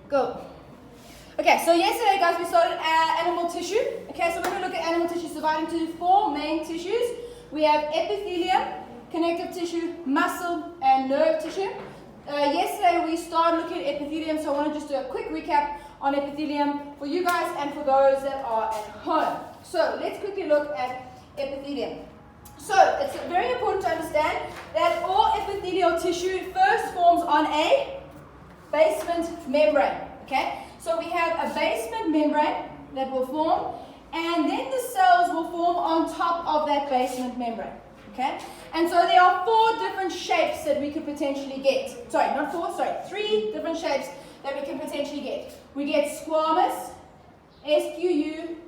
Go. Okay, so yesterday, guys, we started animal tissue. Okay, so when we look at animal tissue, it's divided into 4 main tissues. We have epithelium, connective tissue, muscle, and nerve tissue. Yesterday, we started looking at epithelium, so I want to just do a quick recap on epithelium for you guys and for those that are at home. So let's quickly look at epithelium. So it's very important to understand that all epithelial tissue first forms on a basement membrane. Okay, so we have a basement membrane that will form, and then the cells will form on top of that basement membrane. Okay, and so there are 4 different shapes that we could potentially get. Sorry, not 4, sorry, 3 different shapes that we can potentially get. We get squamous, S-Q-U-A-M-O-U-S,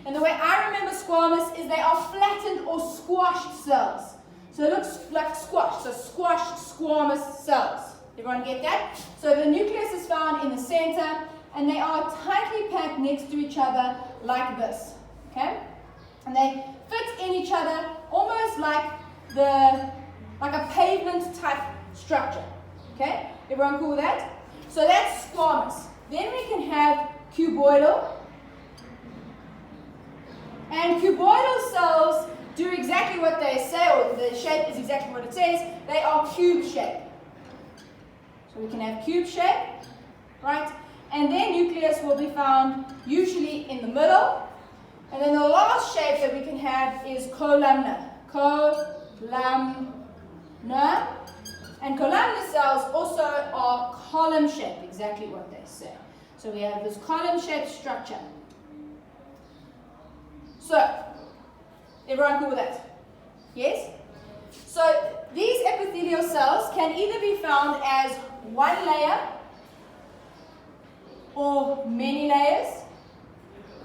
and the way I remember squamous is they are flattened or squashed cells. So it looks like squash, so squashed squamous cells. Everyone get that? So the nucleus is found in the center, and they are tightly packed next to each other like this. Okay? And they fit in each other almost like a pavement type structure. Okay? Everyone cool with that? So that's squamous. Then we can have cuboidal. And cuboidal cells do exactly what they say, or the shape is exactly what it says. They are cube shaped. So we can have cube shape, right? And then nucleus will be found usually in the middle. And then the last shape that we can have is columnar. Columnar. And columnar cells also are column shaped, exactly what they say. So we have this column shaped structure. So, everyone cool with that? Yes? So, these epithelial cells can either be found as one layer or many layers.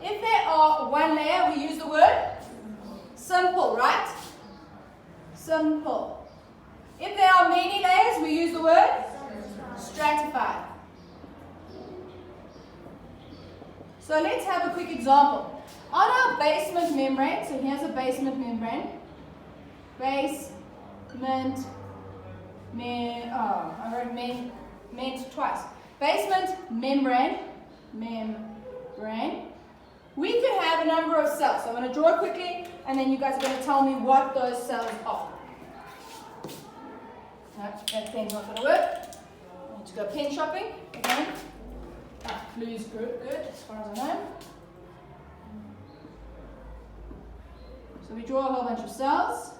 If they are one layer, we use the word simple, right? Simple. If there are many layers, we use the word stratified. So let's have a quick example. On our basement membrane, so here's a basement membrane. I wrote meant twice. Basement membrane. We could have a number of cells. So I'm going to draw it quickly, and then you guys are going to tell me what those cells are. No, that pen's not going to work. I need to go pen shopping again. Blue is good, as far as I know. So we draw a whole bunch of cells.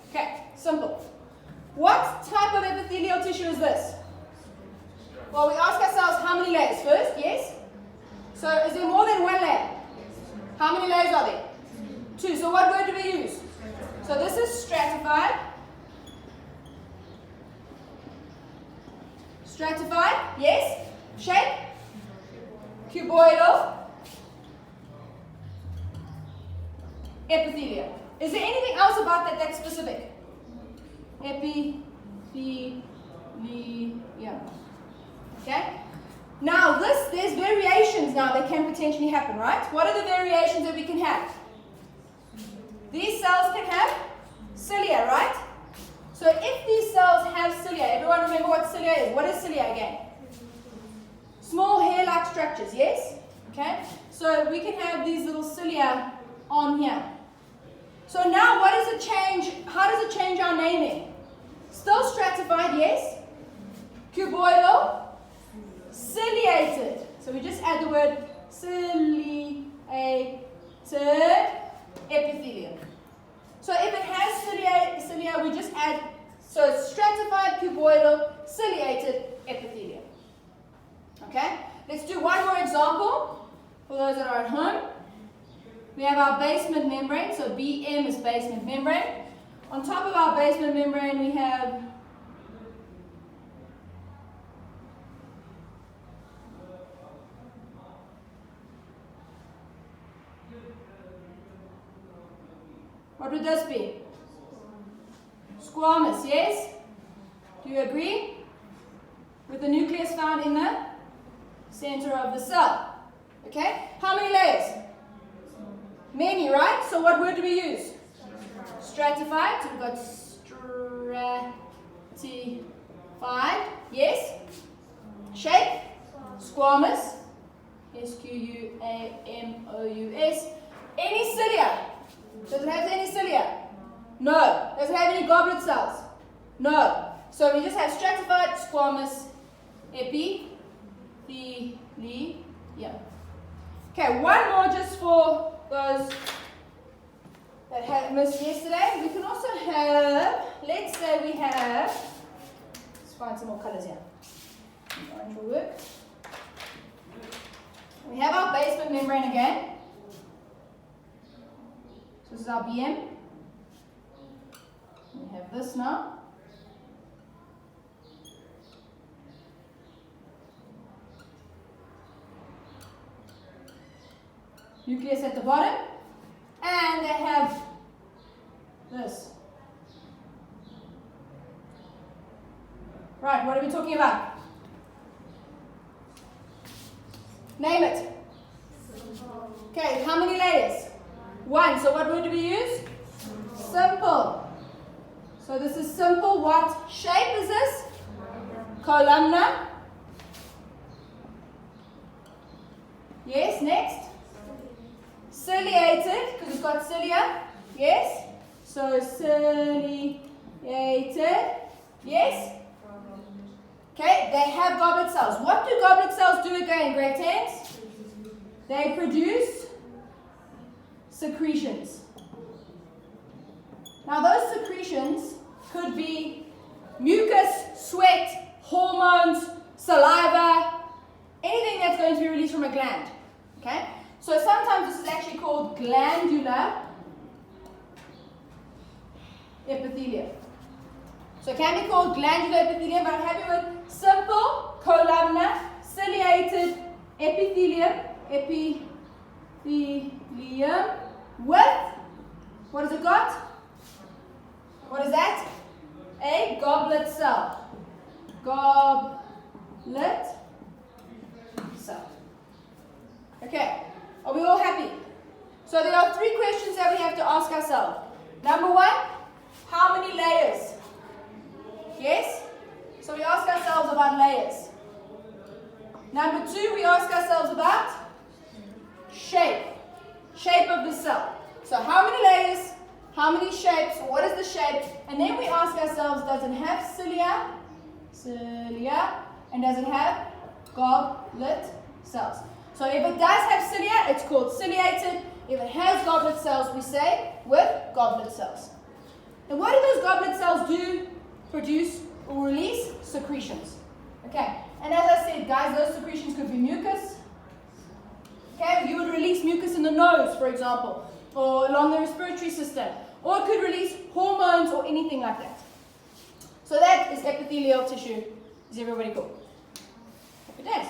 Okay, simple. What type of epithelial tissue is this? Well, we ask ourselves how many layers first, yes? So is there more than one layer? How many layers are there? 2. So what word do we use? So this is stratified. Stratified, yes. Shape? Cuboidal. Epithelium. Is there anything else about that that's specific? Epithelium. Okay? Now there's variations now that can potentially happen, right? What are the variations that we can have? These cells can have cilia, right? So if these cells have cilia, everyone remember what cilia is? What is cilia again? Small hair-like structures, yes? Okay? So we can have these little cilia on here. So now what does it change? How does it change our naming? Still stratified, yes? Cuboidal, ciliated. So we just add the word ciliated epithelium. So if it has cilia, we just add, so it's stratified, cuboidal, ciliated epithelium. Okay? Let's do one more example for those that are at home. We have our basement membrane, so BM is basement membrane. On top of our basement membrane, we have what would this be? Squamous, yes? Do you agree? With the nucleus found in the center of the cell. Okay? How many layers? Many, right? So what word do we use? Stratified. So we've got stratified. Yes. Shape. Squamous. S-Q-U-A-M-O-U-S. Any cilia? Does it have any cilia? No. Does it have any goblet cells? No. So we just have stratified, squamous, epithelium. Okay, one more just for those that had missed yesterday. We can also have, let's say we have, let's find some more colors here. Orange will work. We have our basement membrane again. So this is our BM. We have this now. Nucleus at the bottom. And they have this. Right, what are we talking about? Name it. Okay, how many layers? One. So what word do we use? Simple. So this is simple. What shape is this? Columnar. Yes, next. Ciliated, because it's got cilia. Yes. So ciliated. Yes. Okay, they have goblet cells. What do goblet cells do again, grade 10s? They produce secretions. Now those secretions could be mucus, sweat, hormones, saliva, anything that's going to be released from a gland. Okay? So sometimes this is actually called glandular epithelium. So it can be called glandular epithelium, but I'm happy with simple, columnar, ciliated epithelium, with, what has it got? What is that? A goblet cell. Goblet cell. Okay, are we all happy? So there are 3 questions that we have to ask ourselves. Number 1, how many layers? Yes? So we ask ourselves about layers. Number 2, we ask ourselves about shape. Shape of the cell. So how many layers, how many shapes, what is the shape? And then we ask ourselves, does it have cilia? And does it have goblet cells? So if it does have cilia, it's called ciliated. If it has goblet cells, we say with goblet cells. And what do those goblet cells do? Produce or release secretions. Okay, and as I said, guys, those secretions could be mucus. Okay, you would release mucus in the nose, for example, or along the respiratory system, or it could release hormones or anything like that. So that is epithelial tissue. Is everybody cool? Hope it is.